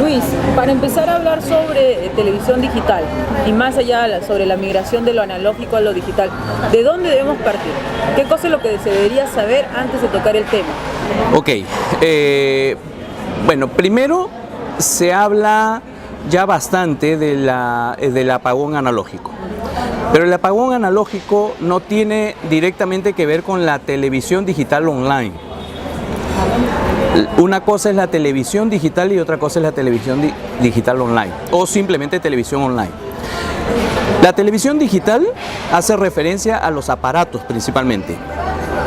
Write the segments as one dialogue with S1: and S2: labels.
S1: Luis, para empezar a hablar sobre televisión digital y más allá sobre la migración de lo analógico a lo digital, ¿de dónde debemos partir? ¿Qué cosa es lo que se debería saber antes de tocar el tema?
S2: Ok, bueno, primero se habla ya bastante del apagón analógico, pero el apagón analógico no tiene directamente que ver con la televisión digital online. Una cosa es la televisión digital y otra cosa es la televisión digital online o simplemente televisión online. La televisión digital hace referencia a los aparatos principalmente,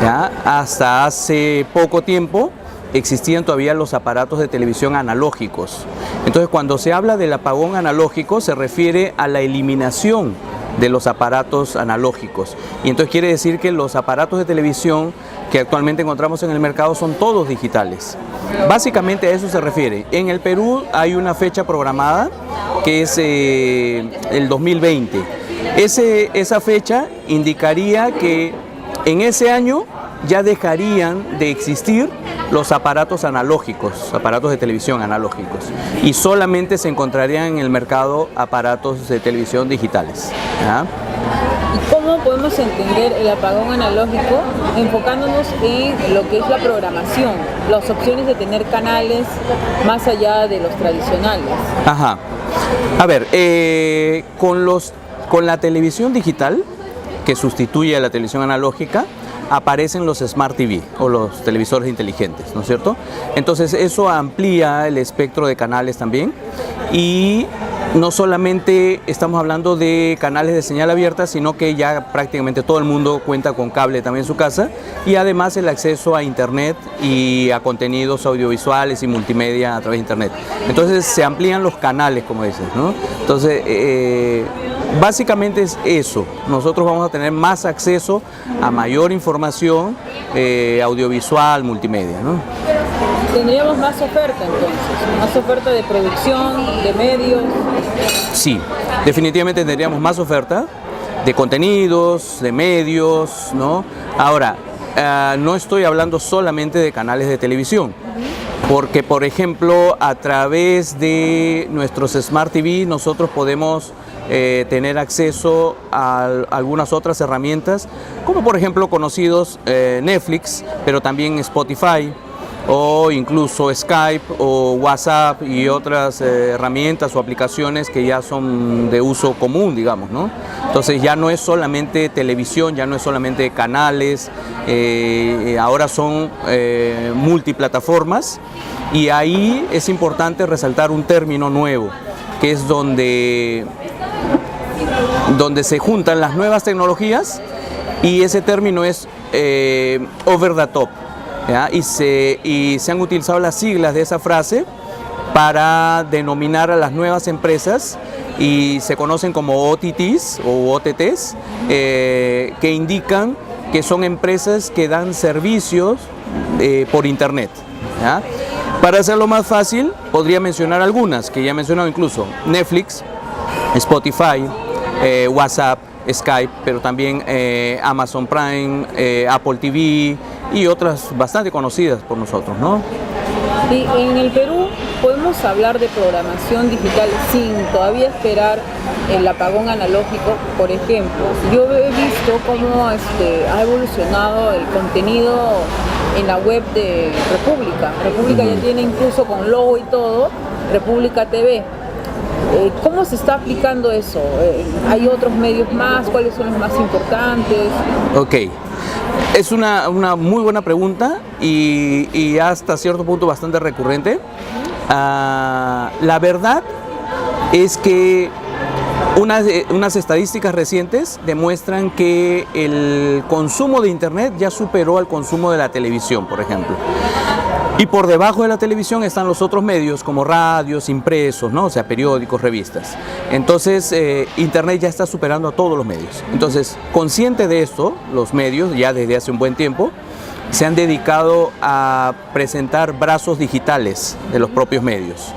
S2: ¿ya? Hasta hace poco tiempo existían todavía los aparatos de televisión analógicos. Entonces, cuando se habla del apagón analógico se refiere a la eliminación de los aparatos analógicos. Y entonces quiere decir que los aparatos de televisión que actualmente encontramos en el mercado son todos digitales. Básicamente a eso se refiere. En el Perú hay una fecha programada que es el 2020. Esa fecha indicaría que en ese año ya dejarían de existir los aparatos analógicos, aparatos de televisión analógicos, y solamente se encontrarían en el mercado aparatos de televisión digitales, ¿ya?
S1: ¿Y cómo podemos entender el apagón analógico enfocándonos en lo que es la programación, las opciones de tener canales más allá de los tradicionales?
S2: Ajá. A ver, con la televisión digital, que sustituye a la televisión analógica, aparecen los Smart TV o los televisores inteligentes, ¿no es cierto? Entonces eso amplía el espectro de canales también, y no solamente estamos hablando de canales de señal abierta, sino que ya prácticamente todo el mundo cuenta con cable también en su casa, y además el acceso a internet y a contenidos audiovisuales y multimedia a través de internet. Entonces se amplían los canales, como dices, ¿no? Entonces básicamente es eso. Nosotros vamos a tener más acceso a mayor información audiovisual, multimedia, ¿no?
S1: ¿Tendríamos más oferta entonces? ¿Más oferta de producción, de medios?
S2: Sí, definitivamente tendríamos más oferta de contenidos, de medios, ¿no? Ahora, no estoy hablando solamente de canales de televisión, porque por ejemplo a través de nuestros Smart TV nosotros podemos tener acceso a algunas otras herramientas, como por ejemplo conocidos Netflix, pero también Spotify, o incluso Skype o WhatsApp y otras herramientas o aplicaciones que ya son de uso común, digamos, ¿no? Entonces ya no es solamente televisión, ya no es solamente canales, ahora son multiplataformas, y ahí es importante resaltar un término nuevo, que es donde se juntan las nuevas tecnologías, y ese término es over the top, ¿ya? Y se han utilizado las siglas de esa frase para denominar a las nuevas empresas, y se conocen como OTTs o OTTs, que indican que son empresas que dan servicios por internet, ¿ya? Para hacerlo más fácil, podría mencionar algunas que ya he mencionado, incluso Netflix, Spotify, WhatsApp, Skype, pero también Amazon Prime, Apple TV y otras bastante conocidas por nosotros, ¿no?
S1: Y en el Perú podemos hablar de programación digital sin todavía esperar el apagón analógico. Por ejemplo, yo he visto cómo ha evolucionado el contenido en la web de República. República ya tiene incluso con logo y todo, República TV. ¿Cómo se está aplicando eso? ¿Hay otros medios más? ¿Cuáles son los más importantes?
S2: Ok, es una muy buena pregunta y hasta cierto punto bastante recurrente. La verdad es que unas estadísticas recientes demuestran que el consumo de internet ya superó al consumo de la televisión, por ejemplo. Y por debajo de la televisión están los otros medios como radios, impresos, ¿no? O sea, periódicos, revistas. Entonces, internet ya está superando a todos los medios. Entonces, consciente de esto, los medios ya desde hace un buen tiempo se han dedicado a presentar brazos digitales de los propios medios.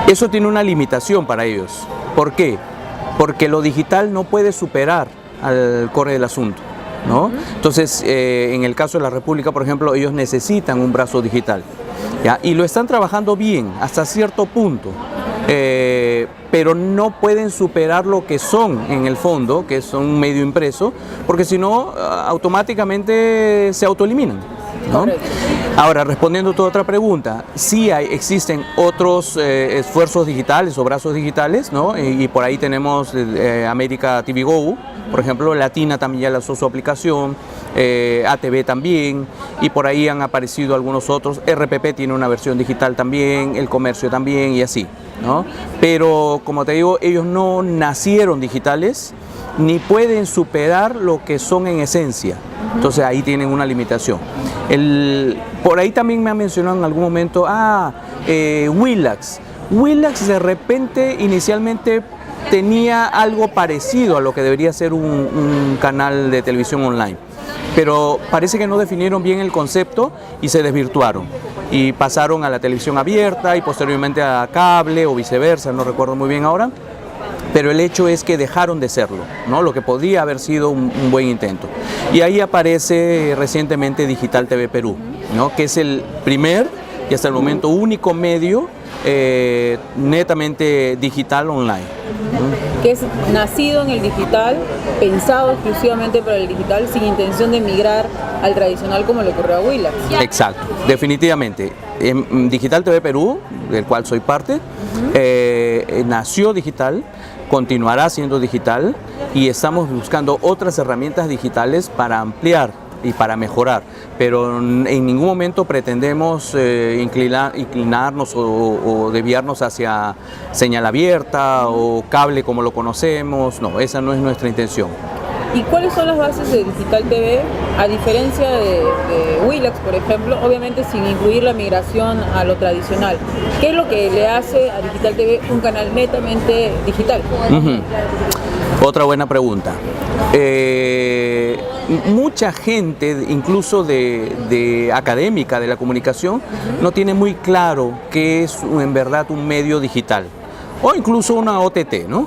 S2: Eso tiene una limitación para ellos. ¿Por qué? Porque lo digital no puede superar al core del asunto. ¿no? Entonces, en el caso de la República, por ejemplo, ellos necesitan un brazo digital, ¿ya? Y lo están trabajando bien hasta cierto punto, pero no pueden superar lo que son en el fondo, que son un medio impreso, porque si no, automáticamente se autoeliminan, ¿no? Ahora, respondiendo a tu otra pregunta, sí existen otros esfuerzos digitales o brazos digitales, ¿no? Y por ahí tenemos América TV Go, por ejemplo, Latina también ya lanzó su aplicación, ATV también, y por ahí han aparecido algunos otros. RPP tiene una versión digital también, El Comercio también, y así, ¿no? Pero, como te digo, ellos no nacieron digitales, ni pueden superar lo que son en esencia. Entonces ahí tienen una limitación. Por ahí también me han mencionado en algún momento, Willax. Willax de repente inicialmente tenía algo parecido a lo que debería ser un canal de televisión online, pero parece que no definieron bien el concepto y se desvirtuaron y pasaron a la televisión abierta y posteriormente a cable o viceversa, no recuerdo muy bien ahora. Pero el hecho es que dejaron de serlo, ¿no? Lo que podría haber sido un buen intento. Y ahí aparece recientemente Digital TV Perú, ¿no? Que es el primer y hasta el momento único medio netamente digital online.
S1: Que es nacido en el digital, pensado exclusivamente para el digital, sin intención de migrar al tradicional como le ocurrió a Willax.
S2: Exacto, definitivamente. Digital TV Perú, del cual soy parte, nació digital, continuará siendo digital y estamos buscando otras herramientas digitales para ampliar y para mejorar, pero en ningún momento pretendemos inclinarnos o desviarnos hacia señal abierta o cable como lo conocemos. No, esa no es nuestra intención.
S1: ¿Y cuáles son las bases de Digital TV, a diferencia de Willax, por ejemplo, obviamente sin incluir la migración a lo tradicional? ¿Qué es lo que le hace a Digital TV un canal netamente digital?
S2: Otra buena pregunta. Mucha gente, incluso de académica de la comunicación, no tiene muy claro qué es en verdad un medio digital o incluso una OTT, ¿no?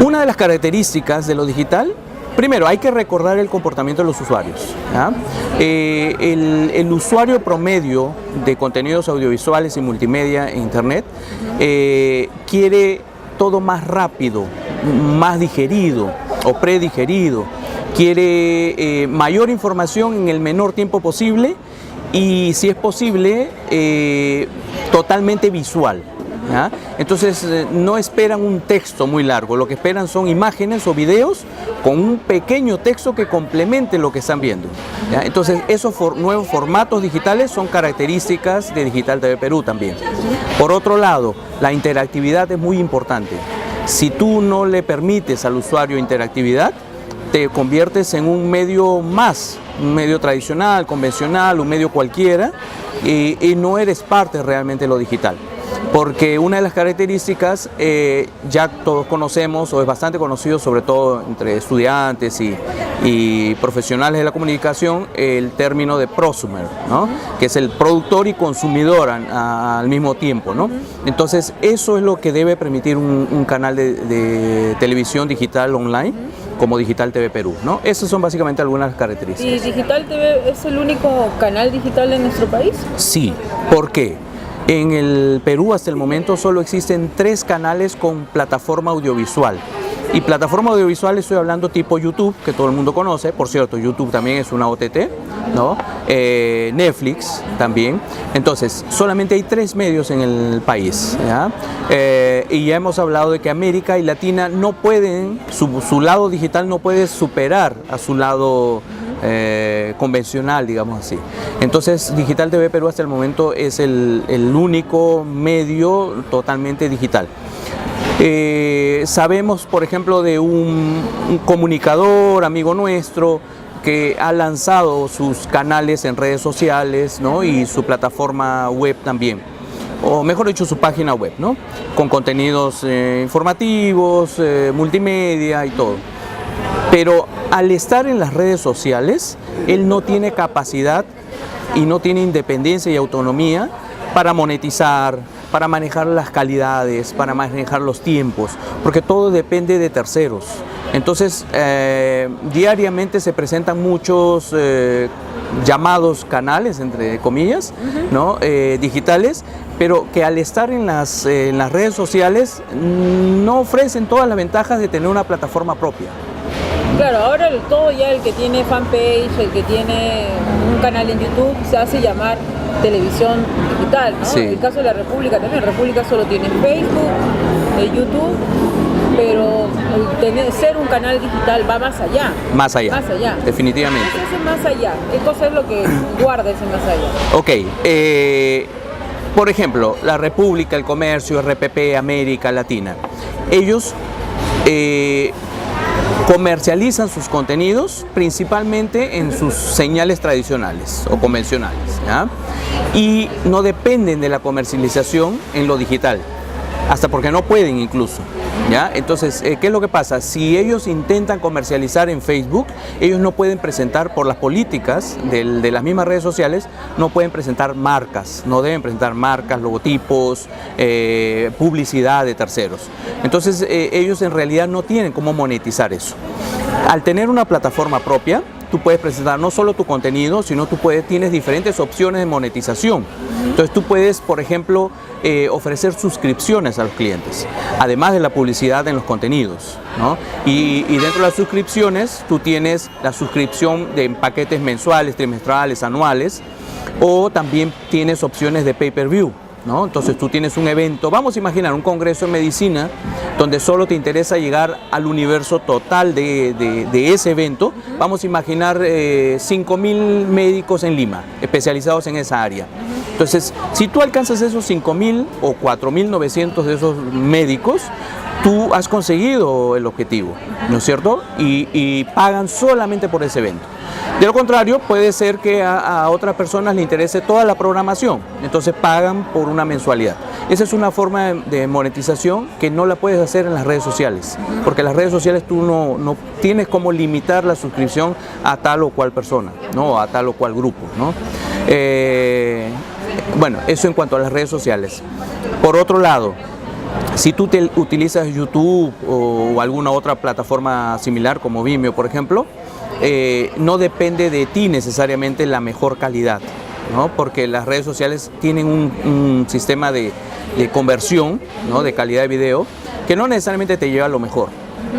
S2: Una de las características de lo digital, primero hay que recordar el comportamiento de los usuarios, ¿ya? El usuario promedio de contenidos audiovisuales y multimedia en internet quiere todo más rápido, más digerido o predigerido, quiere mayor información en el menor tiempo posible y, si es posible, totalmente visual, ¿ya? Entonces no esperan un texto muy largo, lo que esperan son imágenes o videos con un pequeño texto que complemente lo que están viendo, ¿ya? Entonces esos nuevos formatos digitales son características de Digital TV Perú también. Por otro lado, la interactividad es muy importante. Si tú no le permites al usuario interactividad, te conviertes en un medio más, un medio tradicional, convencional, un medio cualquiera, y no eres parte realmente de lo digital. Porque una de las características, ya todos conocemos, o es bastante conocido, sobre todo entre estudiantes y profesionales de la comunicación, el término de prosumer, ¿no? Que es el productor y consumidor al mismo tiempo, ¿no? Entonces, eso es lo que debe permitir un canal de televisión digital online, como Digital TV Perú, ¿no? Esas son básicamente algunas características.
S1: ¿Y Digital TV es el único canal digital en nuestro país?
S2: Sí. ¿Por qué? En el Perú hasta el momento solo existen 3 canales con plataforma audiovisual. Y plataforma audiovisual estoy hablando tipo YouTube, que todo el mundo conoce. Por cierto, YouTube también es una OTT, ¿no? Netflix también. Entonces, solamente hay 3 medios en el país, ¿ya? Y ya hemos hablado de que América y Latina no pueden, su lado digital no puede superar a su lado convencional, digamos así. Entonces, Digital TV Perú hasta el momento es el único medio totalmente digital. Sabemos, por ejemplo, de un comunicador, amigo nuestro, que ha lanzado sus canales en redes sociales, ¿no? Y su plataforma web también, o mejor dicho, su página web, ¿no? Con contenidos informativos, multimedia y todo. Pero al estar en las redes sociales, él no tiene capacidad y no tiene independencia y autonomía para monetizar, para manejar las calidades, para manejar los tiempos, porque todo depende de terceros. Entonces, diariamente se presentan muchos llamados canales, entre comillas, ¿no? Digitales, pero que al estar en las redes sociales no ofrecen todas las ventajas de tener una plataforma propia.
S1: Claro, ahora todo ya el que tiene fanpage, el que tiene un canal en YouTube, se hace llamar televisión digital, ¿no?
S2: Sí.
S1: En el caso de la República también, la República solo tiene Facebook, YouTube, pero ser un canal digital va más allá.
S2: Más allá.
S1: Más allá.
S2: Definitivamente.
S1: ¿Qué es ese más allá? ¿Qué cosa es lo que guarda ese más allá?
S2: Ok, por ejemplo, la República, el Comercio, RPP, América Latina, ellos comercializan sus contenidos principalmente en sus señales tradicionales o convencionales, ¿ya? Y no dependen de la comercialización en lo digital, hasta porque no pueden incluso, ¿ya? Entonces, ¿qué es lo que pasa? Si ellos intentan comercializar en Facebook, ellos no pueden presentar, por las políticas de las mismas redes sociales, no pueden presentar marcas, no deben presentar marcas, logotipos, publicidad de terceros. Entonces, ellos en realidad no tienen cómo monetizar eso. Al tener una plataforma propia, tú puedes presentar no solo tu contenido, sino tienes diferentes opciones de monetización. Entonces tú puedes, por ejemplo, ofrecer suscripciones a los clientes, además de la publicidad en los contenidos, ¿no? Y dentro de las suscripciones, tú tienes la suscripción de paquetes mensuales, trimestrales, anuales, o también tienes opciones de pay-per-view, ¿no? Entonces tú tienes un evento, vamos a imaginar un congreso en medicina, donde solo te interesa llegar al universo total de ese evento. Vamos a imaginar 5.000 médicos en Lima, especializados en esa área. Entonces, si tú alcanzas esos 5.000 o 4.900 de esos médicos, tú has conseguido el objetivo, ¿no es cierto? Y pagan solamente por ese evento. De lo contrario, puede ser que a otras personas le interese toda la programación, entonces pagan por una mensualidad. Esa es una forma de monetización que no la puedes hacer en las redes sociales, porque en las redes sociales tú no tienes cómo limitar la suscripción a tal o cual persona, ¿no? A tal o cual grupo, ¿no? Bueno, eso en cuanto a las redes sociales. Por otro lado, si tú utilizas YouTube o alguna otra plataforma similar como Vimeo, por ejemplo, no depende de ti necesariamente la mejor calidad, ¿no? Porque las redes sociales tienen un sistema de conversión, ¿no? De calidad de video, que no necesariamente te lleva a lo mejor.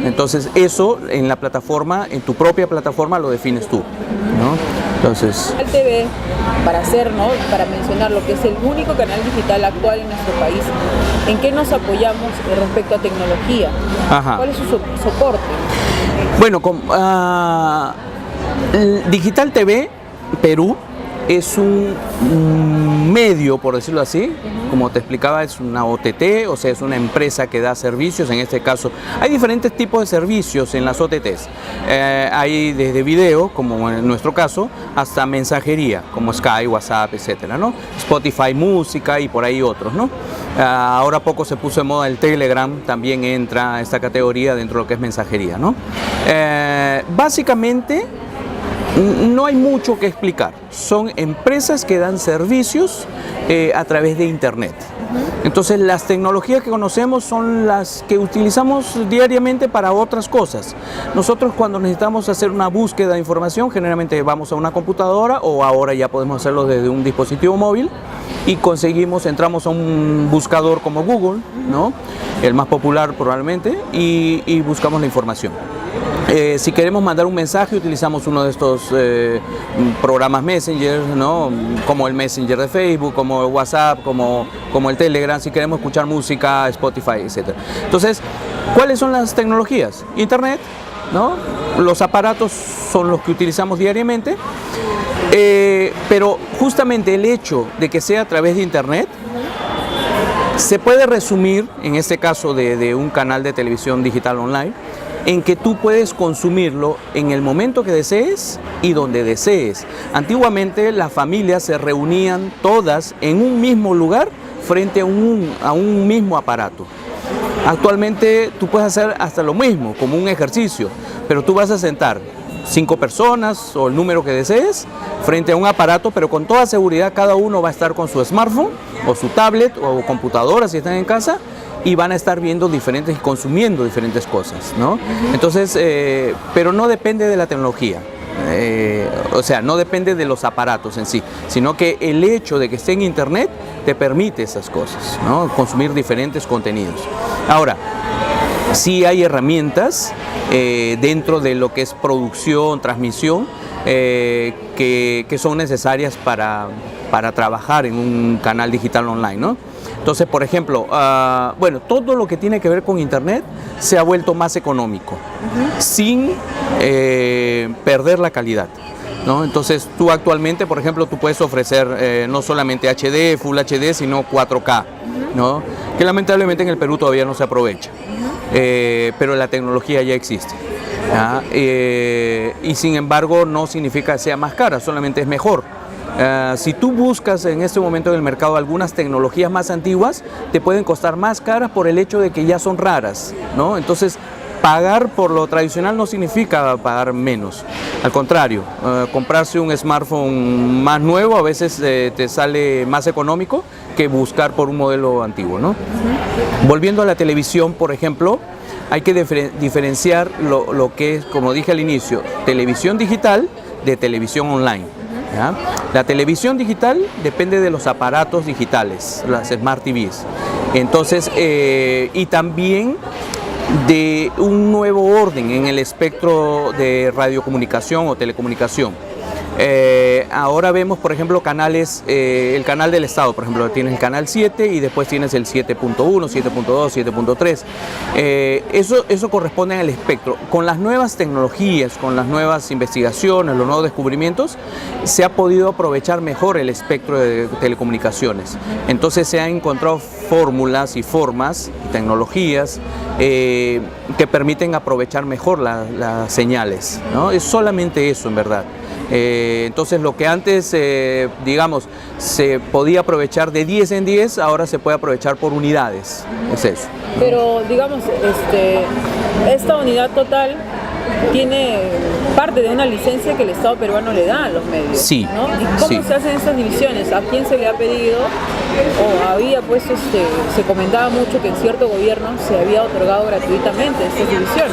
S2: Entonces eso en la plataforma, en tu propia plataforma lo defines tú, ¿no? Entonces,
S1: El TV, para mencionar lo que es el único canal digital actual en nuestro país, ¿en qué nos apoyamos respecto a tecnología?
S2: ajá.
S1: ¿Cuál es su soporte?
S2: Bueno, Digital TV Perú es un medio, por decirlo así, como te explicaba, es una OTT, o sea, es una empresa que da servicios. En este caso, hay diferentes tipos de servicios en las OTTs. Hay desde video, como en nuestro caso, hasta mensajería, como Skype, WhatsApp, etcétera, ¿no? Spotify, música y por ahí otros, ¿no? Ahora poco se puso de moda el Telegram, también entra a esta categoría dentro de lo que es mensajería, ¿no? Básicamente, no hay mucho que explicar. Son empresas que dan servicios a través de Internet. Entonces, las tecnologías que conocemos son las que utilizamos diariamente para otras cosas. Nosotros, cuando necesitamos hacer una búsqueda de información, generalmente vamos a una computadora, o ahora ya podemos hacerlo desde un dispositivo móvil, y entramos a un buscador como Google, ¿no? El más popular probablemente, y buscamos la información. Si queremos mandar un mensaje, utilizamos uno de estos programas Messenger, ¿no? Como el Messenger de Facebook, como el WhatsApp, como el Telegram. Si queremos escuchar música, Spotify, etc. Entonces, ¿cuáles son las tecnologías? Internet, ¿no? Los aparatos son los que utilizamos diariamente, pero justamente el hecho de que sea a través de Internet se puede resumir, en este caso de un canal de televisión digital online, en que tú puedes consumirlo en el momento que desees y donde desees. Antiguamente las familias se reunían todas en un mismo lugar frente a un mismo aparato. Actualmente tú puedes hacer hasta lo mismo, como un ejercicio, pero tú vas a sentar 5 personas o el número que desees frente a un aparato, pero con toda seguridad cada uno va a estar con su smartphone o su tablet o computadora si están en casa, y van a estar viendo diferentes y consumiendo diferentes cosas, ¿no? Entonces, pero no depende de la tecnología. O sea, no depende de los aparatos en sí, sino que el hecho de que esté en internet te permite esas cosas, ¿no? Consumir diferentes contenidos. Ahora, sí hay herramientas dentro de lo que es producción, transmisión, que son necesarias para trabajar en un canal digital online, ¿no? Entonces, por ejemplo, bueno, todo lo que tiene que ver con internet se ha vuelto más económico, sin perder la calidad, ¿no? Entonces, tú actualmente, por ejemplo, tú puedes ofrecer no solamente HD, Full HD, sino 4K, ¿no? Que lamentablemente en el Perú todavía no se aprovecha, pero la tecnología ya existe. Y sin embargo, no significa que sea más cara, solamente es mejor. Si tú buscas en este momento en el mercado algunas tecnologías más antiguas, te pueden costar más caras por el hecho de que ya son raras, ¿no? Entonces, pagar por lo tradicional no significa pagar menos. Al contrario, comprarse un smartphone más nuevo a veces te sale más económico que buscar por un modelo antiguo, ¿no? Volviendo a la televisión, por ejemplo, hay que diferenciar lo que es, como dije al inicio, televisión digital de televisión online. ¿Ya? La televisión digital depende de los aparatos digitales, las Smart TVs. Entonces, y también de un nuevo orden en el espectro de radiocomunicación o telecomunicación. Ahora vemos, por ejemplo, canales, el canal del Estado, por ejemplo, tienes el canal 7 y después tienes el 7.1, 7.2, 7.3. Eso corresponde al espectro. Con las nuevas tecnologías, con las nuevas investigaciones, los nuevos descubrimientos, se ha podido aprovechar mejor el espectro de telecomunicaciones. Entonces se han encontrado fórmulas y formas, tecnologías que permiten aprovechar mejor las señales, ¿no? Es solamente eso, en verdad. Entonces lo que antes, digamos, se podía aprovechar de 10 en 10, ahora se puede aprovechar por unidades, es eso.
S1: Pero digamos, esta unidad total tiene parte de una licencia que el Estado peruano le da a los medios,
S2: sí,
S1: ¿no? ¿Y cómo se hacen esas divisiones? ¿A quién se le ha pedido? O había pues, se comentaba mucho que en cierto gobierno se había otorgado gratuitamente estas divisiones.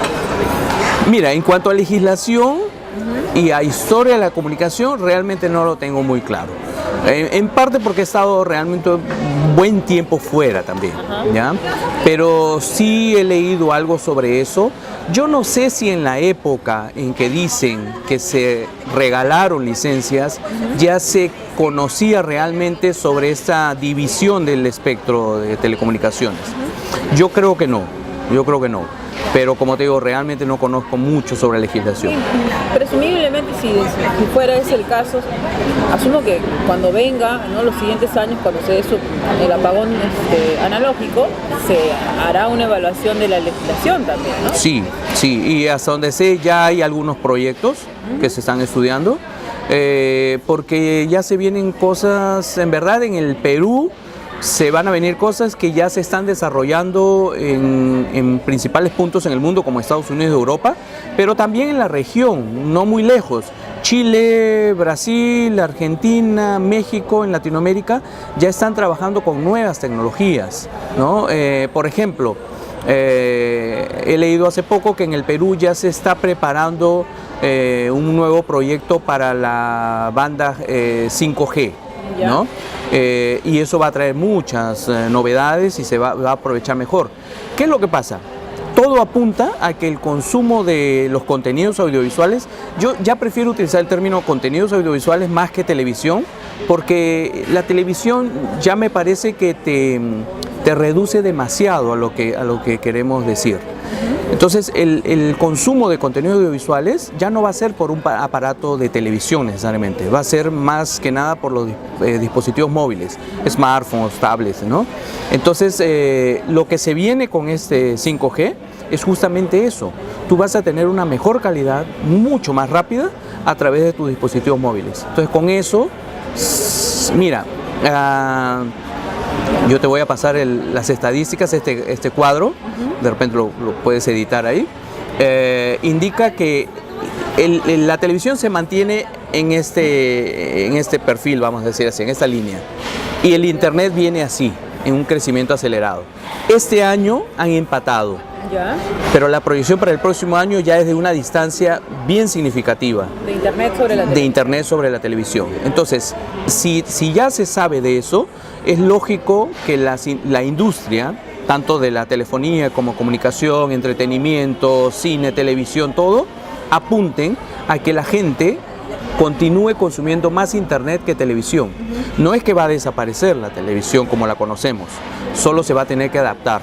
S2: Mira, en cuanto a legislación y a historia de la comunicación, realmente no lo tengo muy claro. En parte porque he estado realmente buen tiempo fuera también, ¿ya? Pero sí he leído algo sobre eso. Yo no sé si en la época en que dicen que se regalaron licencias, ya se conocía realmente sobre esta división del espectro de telecomunicaciones. Yo creo que no, pero como te digo, realmente no conozco mucho sobre la legislación.
S1: Sí, presumiblemente si fuera ese el caso, asumo que cuando venga, ¿no?, los siguientes años, cuando se dé el apagón analógico, se hará una evaluación de la legislación también, ¿no?
S2: Sí, y hasta donde sé ya hay algunos proyectos que se están estudiando, porque ya se vienen cosas, en verdad en el Perú, se van a venir cosas que ya se están desarrollando en principales puntos en el mundo como Estados Unidos y Europa, pero también en la región, no muy lejos. Chile, Brasil, Argentina, México, en Latinoamérica, ya están trabajando con nuevas tecnologías, ¿no? Por ejemplo, he leído hace poco que en el Perú ya se está preparando un nuevo proyecto para la banda 5G, ¿no? Y eso va a traer muchas novedades y se va a aprovechar mejor. ¿Qué es lo que pasa? Todo apunta a que el consumo de los contenidos audiovisuales, yo ya prefiero utilizar el término contenidos audiovisuales más que televisión, porque la televisión ya me parece que te reduce demasiado a lo que queremos decir. Entonces el consumo de contenidos audiovisuales ya no va a ser por un aparato de televisión necesariamente, va a ser más que nada por los dispositivos móviles, smartphones, tablets, ¿no? Entonces lo que se viene con este 5G es justamente eso, tú vas a tener una mejor calidad, mucho más rápida a través de tus dispositivos móviles. Entonces con eso, mira, yo te voy a pasar las estadísticas, este cuadro, de repente lo puedes editar ahí, indica que la televisión se mantiene en este perfil, vamos a decir así, en esta línea. Y el Internet viene así, en un crecimiento acelerado. Este año han empatado,
S1: ¿ya?
S2: Pero la proyección para el próximo año ya es de una distancia bien significativa.
S1: De Internet sobre la televisión.
S2: De Internet sobre la televisión. Entonces, si ya se sabe de eso, es lógico que la industria, tanto de la telefonía como comunicación, entretenimiento, cine, televisión, todo, apunten a que la gente continúe consumiendo más Internet que televisión. No es que va a desaparecer la televisión como la conocemos, solo se va a tener que adaptar.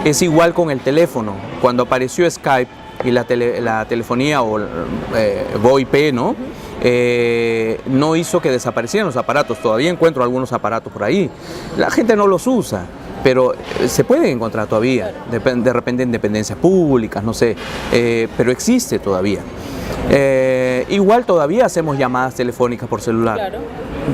S2: Es igual con el teléfono. Cuando apareció Skype y la telefonía o VoIP, ¿no? No hizo que desaparecieran los aparatos. Todavía encuentro algunos aparatos por ahí. La gente no los usa, pero se pueden encontrar todavía, de repente en dependencias públicas, no sé, pero existe todavía. Igual todavía hacemos llamadas telefónicas por celular,
S1: Claro.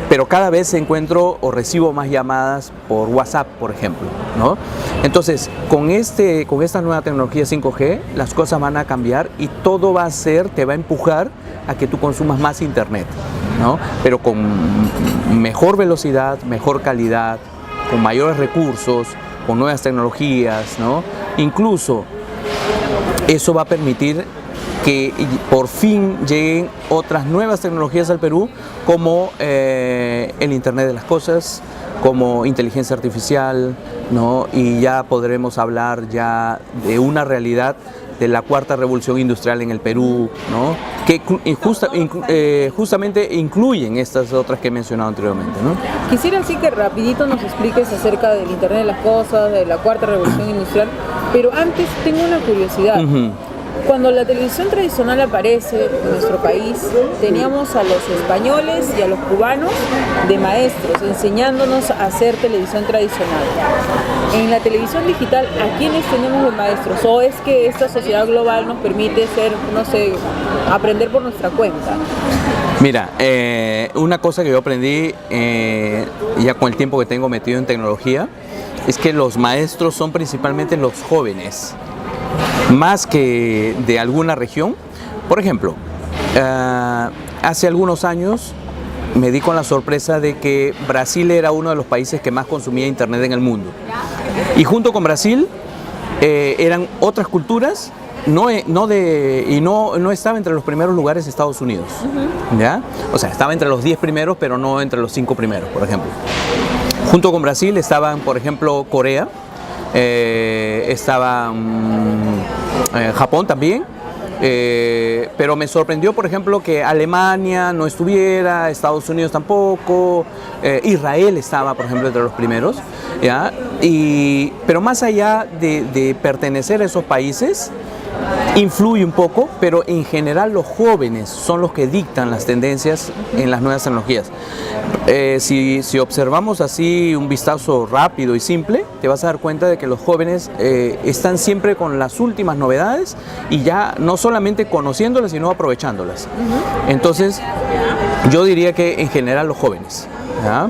S2: pero cada vez encuentro o recibo más llamadas por WhatsApp, por ejemplo, ¿no? Entonces, con esta nueva tecnología 5G, las cosas van a cambiar y todo te va a empujar a que tú consumas más Internet, ¿no? Pero con mejor velocidad, mejor calidad, con mayores recursos, con nuevas tecnologías, ¿no? Incluso eso va a permitir que por fin lleguen otras nuevas tecnologías al Perú, como el Internet de las Cosas, como inteligencia artificial, ¿no? Y ya podremos hablar ya de una realidad de la cuarta revolución industrial en el Perú, ¿no? Que justamente incluyen estas otras que he mencionado anteriormente, ¿no?
S1: Quisiera así que rapidito nos expliques acerca del Internet de las Cosas, de la cuarta revolución industrial, pero antes tengo una curiosidad. Cuando la televisión tradicional aparece en nuestro país, teníamos a los españoles y a los cubanos de maestros enseñándonos a hacer televisión tradicional. En la televisión digital, ¿a quiénes tenemos de maestros? ¿O es que esta sociedad global nos permite ser, no sé, aprender por nuestra cuenta?
S2: Mira, una cosa que yo aprendí ya con el tiempo que tengo metido en tecnología es que los maestros son principalmente los jóvenes, más que de alguna región. Por ejemplo, hace algunos años me di con la sorpresa de que Brasil era uno de los países que más consumía Internet en el mundo. Y junto con Brasil eran otras culturas, no estaba entre los primeros lugares Estados Unidos, ¿ya? O sea, estaba entre los 10 primeros, pero no entre los 5 primeros, por ejemplo. Junto con Brasil estaban, por ejemplo, Corea, estaba Japón también, pero me sorprendió, por ejemplo, que Alemania no estuviera, Estados Unidos tampoco, Israel estaba, por ejemplo, entre los primeros, ¿ya? Pero más allá de pertenecer a esos países, influye un poco, pero en general los jóvenes son los que dictan las tendencias en las nuevas tecnologías. Si observamos así un vistazo rápido y simple, te vas a dar cuenta de que los jóvenes están siempre con las últimas novedades y ya no solamente conociéndolas, sino aprovechándolas. Entonces, yo diría que en general los jóvenes, ¿ya?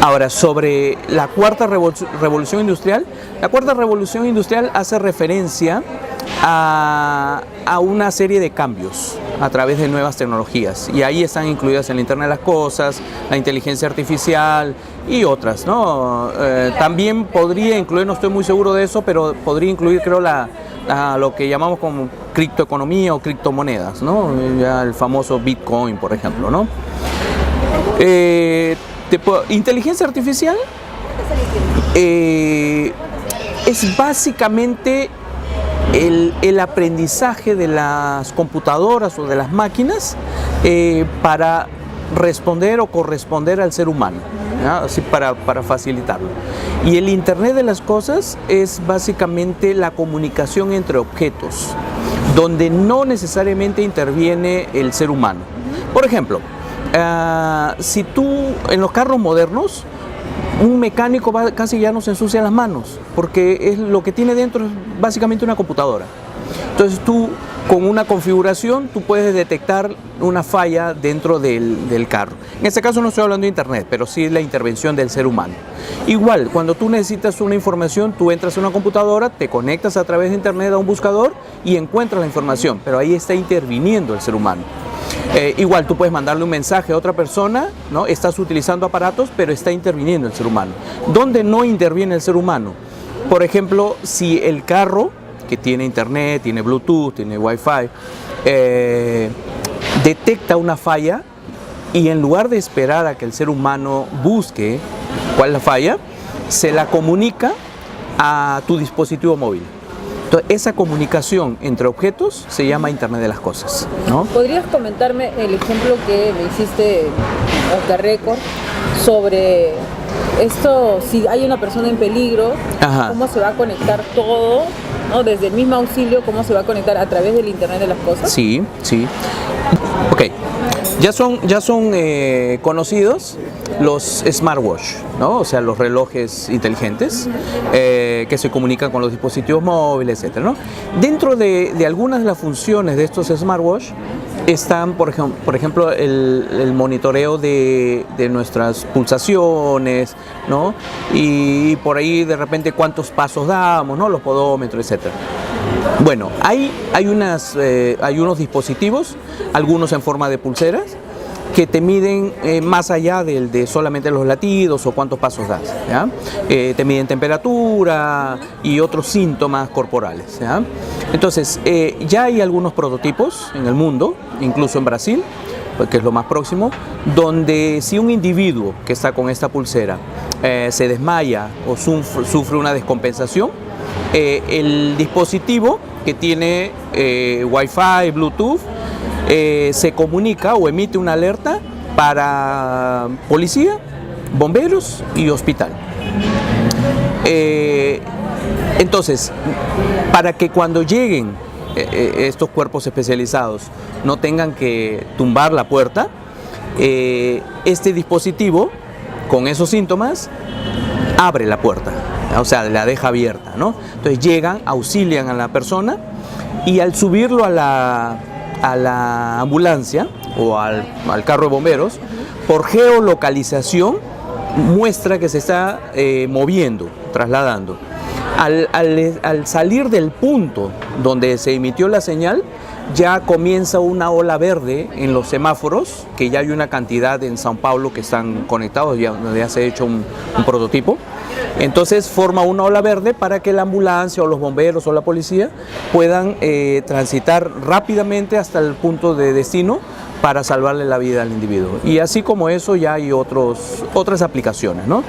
S2: Ahora, sobre la cuarta revolución industrial, la cuarta revolución industrial hace referencia a una serie de cambios a través de nuevas tecnologías, y ahí están incluidas el Internet de las Cosas, la inteligencia artificial y otras, ¿no? También podría incluir, no estoy muy seguro de eso, pero podría incluir, creo, lo que llamamos como criptoeconomía o criptomonedas, ¿no? Ya el famoso Bitcoin, por ejemplo, ¿no? Inteligencia artificial es básicamente el aprendizaje de las computadoras o de las máquinas para responder o corresponder al ser humano, ¿ya? Así para facilitarlo. Y el Internet de las Cosas es básicamente la comunicación entre objetos, donde no necesariamente interviene el ser humano. Por ejemplo, si tú en los carros modernos, un mecánico casi ya no se ensucia las manos, porque lo que tiene dentro es básicamente una computadora. Entonces tú con una configuración tú puedes detectar una falla dentro del carro. En este caso no estoy hablando de internet, pero sí la intervención del ser humano. Igual, cuando tú necesitas una información, tú entras a una computadora, te conectas a través de internet a un buscador y encuentras la información, pero ahí está interviniendo el ser humano. Igual tú puedes mandarle un mensaje a otra persona, ¿no? Estás utilizando aparatos, pero está interviniendo el ser humano. ¿Dónde no interviene el ser humano? Por ejemplo, si el carro, que tiene internet, tiene Bluetooth, tiene Wi-Fi, detecta una falla y en lugar de esperar a que el ser humano busque cuál es la falla, se la comunica a tu dispositivo móvil. Entonces, esa comunicación entre objetos se llama Internet de las Cosas, ¿no?
S1: ¿Podrías comentarme el ejemplo que me hiciste off the record sobre esto, si hay una persona en peligro,
S2: Ajá.
S1: cómo se va a conectar todo, ¿no? Desde el mismo auxilio, cómo se va a conectar a través del Internet de las Cosas?
S2: Sí, sí. Ok, ya son conocidos los smartwatch, ¿no? O sea, los relojes inteligentes que se comunican con los dispositivos móviles, etc., ¿no? Dentro de algunas de las funciones de estos smartwatch están, por ejemplo, el monitoreo de nuestras pulsaciones, ¿no? Y por ahí de repente cuántos pasos damos, ¿no? Los podómetros, etc. Bueno, hay unos dispositivos, algunos en forma de pulseras, que te miden más allá de solamente los latidos o cuántos pasos das, ¿ya? Te miden temperatura y otros síntomas corporales, ¿ya? Entonces, ya hay algunos prototipos en el mundo, incluso en Brasil, que es lo más próximo, donde si un individuo que está con esta pulsera se desmaya o sufre una descompensación, el dispositivo que tiene Wi-Fi, Bluetooth, se comunica o emite una alerta para policía, bomberos y hospital. Entonces, para que cuando lleguen estos cuerpos especializados no tengan que tumbar la puerta, este dispositivo con esos síntomas abre la puerta, o sea, la deja abierta, ¿no? Entonces llegan, auxilian a la persona y al subirlo a la ambulancia o al carro de bomberos, por geolocalización muestra que se está moviendo, trasladando. Al salir del punto donde se emitió la señal, ya comienza una ola verde en los semáforos, que ya hay una cantidad en São Paulo que están conectados, ya se ha hecho un prototipo. Entonces forma una ola verde para que la ambulancia o los bomberos o la policía puedan transitar rápidamente hasta el punto de destino para salvarle la vida al individuo. Y así como eso ya hay otras aplicaciones, ¿no?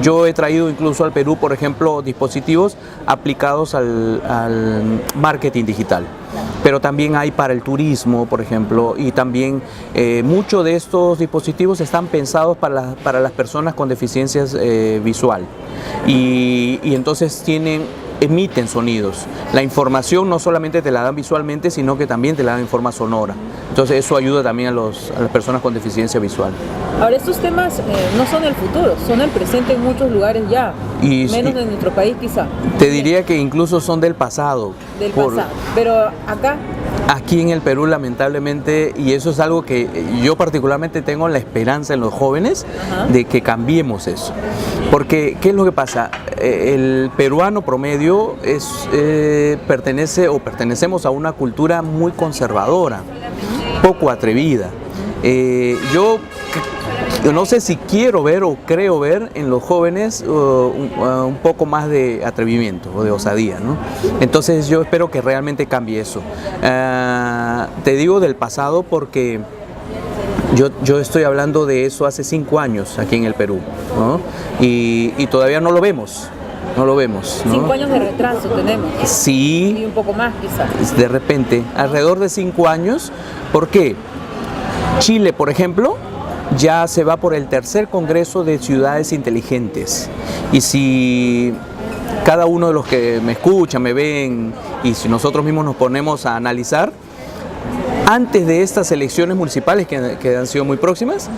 S2: Yo he traído incluso al Perú, por ejemplo, dispositivos aplicados al marketing digital. Pero también hay para el turismo, por ejemplo, y también muchos de estos dispositivos están pensados para las personas con deficiencias visual. Y entonces emiten sonidos. La información no solamente te la dan visualmente, sino que también te la dan en forma sonora. Entonces eso ayuda también a las personas con deficiencia visual.
S1: Ahora, estos temas no son el futuro, son el presente en muchos lugares ya, menos en nuestro país quizá.
S2: Te diría que incluso son del pasado.
S1: Del pasado, pero acá...
S2: Aquí en el Perú, lamentablemente, y eso es algo que yo particularmente tengo la esperanza en los jóvenes, de que cambiemos eso. Porque, ¿qué es lo que pasa? El peruano promedio pertenecemos a una cultura muy conservadora, poco atrevida. Yo no sé si quiero ver o creo ver en los jóvenes un poco más de atrevimiento o de osadía, ¿no? Entonces yo espero que realmente cambie eso. Te digo del pasado porque yo estoy hablando de eso hace 5 años aquí en el Perú, ¿no? Y todavía no lo vemos. No lo vemos, ¿no?
S1: 5 años de retraso tenemos.
S2: Sí.
S1: Y un poco más quizás.
S2: De repente, alrededor de 5 años. ¿Por qué? Chile, por ejemplo, ya se va por el tercer Congreso de Ciudades Inteligentes. Y si cada uno de los que me escuchan, me ven, y si nosotros mismos nos ponemos a analizar, antes de estas elecciones municipales que han sido muy próximas,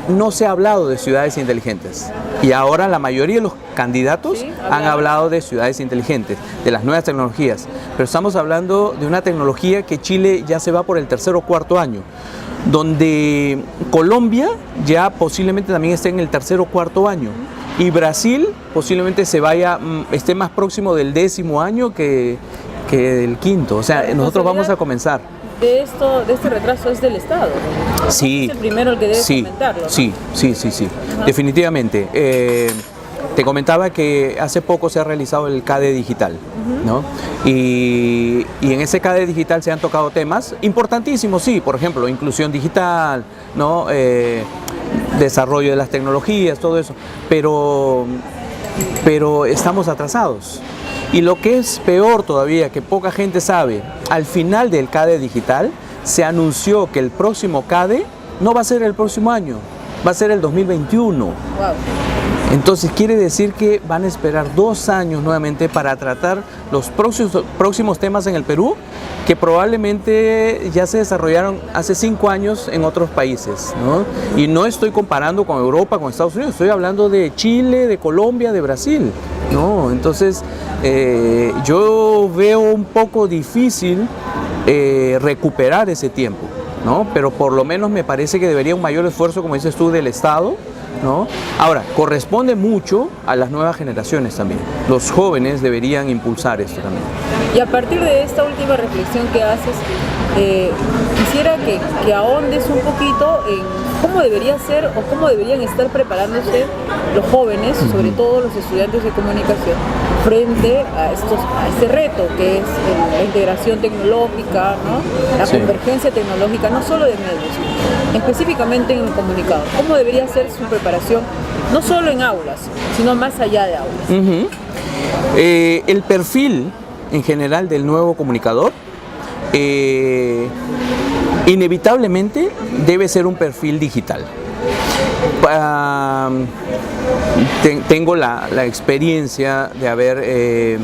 S2: no se ha hablado de ciudades inteligentes. Y ahora la mayoría de los candidatos han hablado de ciudades inteligentes, de las nuevas tecnologías. Pero estamos hablando de una tecnología que Chile ya se va por el tercer o cuarto año, donde Colombia ya posiblemente también esté en el tercer o cuarto año. Y Brasil posiblemente esté más próximo del 10º año que del 5º. O sea, nosotros vamos a comenzar.
S1: De este retraso es del Estado, ¿no?
S2: Sí.
S1: Es el primero el que debe comentarlo, ¿no?
S2: Sí. Definitivamente. Te comentaba que hace poco se ha realizado el CADE digital, ¿no? Y en ese CADE digital se han tocado temas importantísimos, sí, por ejemplo, inclusión digital, ¿no? Desarrollo de las tecnologías, todo eso, pero estamos atrasados. Y lo que es peor todavía, que poca gente sabe, al final del CADE digital se anunció que el próximo CADE no va a ser el próximo año, va a ser el 2021. Wow. Entonces quiere decir que van a esperar 2 años nuevamente para tratar los próximos temas en el Perú, que probablemente ya se desarrollaron hace 5 años en otros países, ¿no? Y no estoy comparando con Europa, con Estados Unidos, estoy hablando de Chile, de Colombia, de Brasil, ¿no? Entonces yo veo un poco difícil recuperar ese tiempo, ¿no? Pero por lo menos me parece que debería un mayor esfuerzo, como dices tú, del Estado, ¿no? Ahora, corresponde mucho a las nuevas generaciones también. Los jóvenes deberían impulsar esto también.
S1: Y a partir de esta última reflexión que haces, quisiera que ahondes un poquito en cómo debería ser o cómo deberían estar preparándose los jóvenes, sobre todo los estudiantes de comunicación, frente a este reto que es la integración tecnológica, ¿no? La convergencia tecnológica, no solo de medios, específicamente en el comunicado. ¿Cómo debería ser su preparación, no solo en aulas, sino más allá de aulas?
S2: El perfil en general del nuevo comunicador inevitablemente debe ser un perfil digital. Tengo la experiencia de haber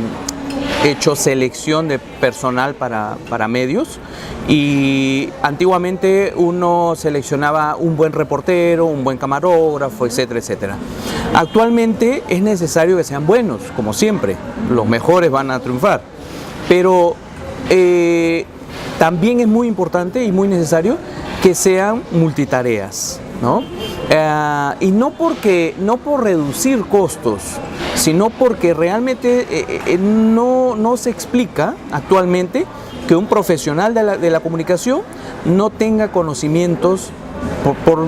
S2: hecho selección de personal para medios, y antiguamente uno seleccionaba un buen reportero, un buen camarógrafo, etcétera, etcétera. Actualmente es necesario que sean buenos, como siempre, los mejores van a triunfar, pero también es muy importante y muy necesario que sean multitareas, ¿no? Y no por reducir costos, sino porque realmente no se explica actualmente que un profesional de la comunicación no tenga conocimientos, por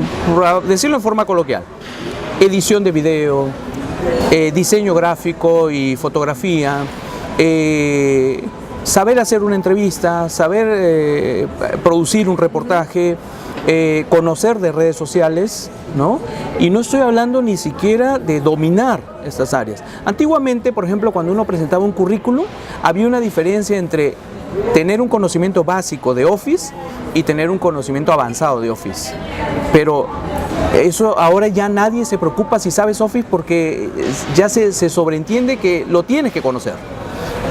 S2: decirlo en forma coloquial, edición de video, diseño gráfico y fotografía, saber hacer una entrevista, saber producir un reportaje, conocer de redes sociales, ¿no? Y no estoy hablando ni siquiera de dominar estas áreas. Antiguamente, por ejemplo, cuando uno presentaba un currículum, había una diferencia entre tener un conocimiento básico de Office y tener un conocimiento avanzado de Office. Pero eso ahora ya nadie se preocupa si sabes Office, porque ya se sobreentiende que lo tienes que conocer.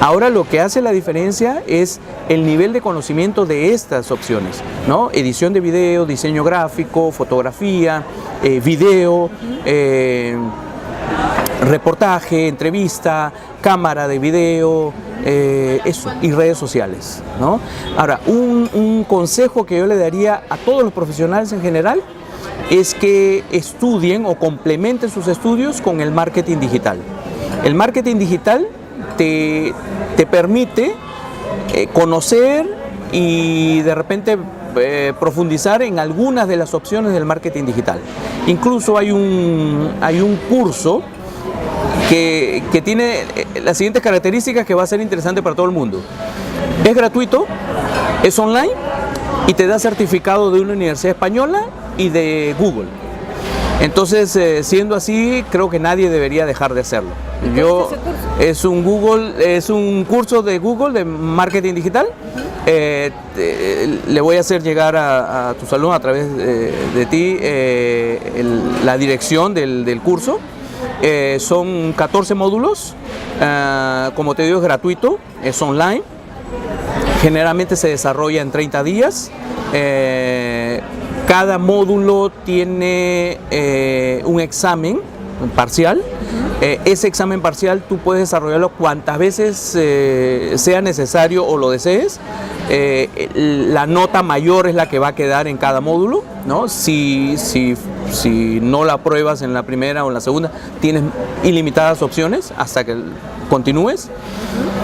S2: Ahora lo que hace la diferencia es el nivel de conocimiento de estas opciones, ¿no? Edición de video, diseño gráfico, fotografía, video, reportaje, entrevista, cámara de video, eso, y redes sociales, ¿no? Ahora, un consejo que yo le daría a todos los profesionales en general es que estudien o complementen sus estudios con el marketing digital. El marketing digital te permite conocer y de repente profundizar en algunas de las opciones del marketing digital. Incluso hay un curso que tiene las siguientes características que va a ser interesante para todo el mundo. Es gratuito, es online y te da certificado de una universidad española y de Google. Entonces, siendo así, creo que nadie debería dejar de hacerlo. Es un curso de Google de marketing digital. Le voy a hacer llegar a tus alumnos a través de ti la dirección del curso. Son 14 módulos. Como te digo, es gratuito, es online. Generalmente se desarrolla en 30 días. Cada módulo tiene un examen parcial. Ese examen parcial tú puedes desarrollarlo cuantas veces sea necesario o lo desees. La nota mayor es la que va a quedar en cada módulo, ¿no? Si no la apruebas en la primera o en la segunda, tienes ilimitadas opciones hasta que continúes.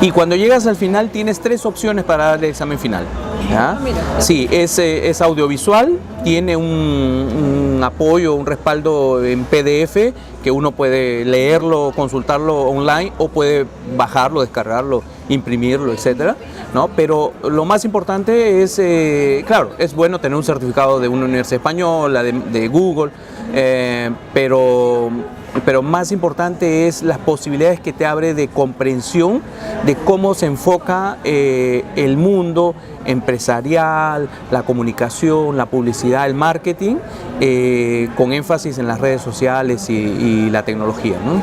S2: Y cuando llegas al final tienes 3 opciones para dar el examen final. ¿Ya? Sí, es audiovisual, tiene un apoyo, un respaldo en PDF que uno puede leerlo, consultarlo online o puede bajarlo, descargarlo, imprimirlo, etcétera, ¿no? Pero lo más importante es, claro, es bueno tener un certificado de una universidad española, de Google, pero más importante es las posibilidades que te abre de comprensión de cómo se enfoca el mundo empresarial, la comunicación, la publicidad, el marketing, con énfasis en las redes sociales y la tecnología, ¿no?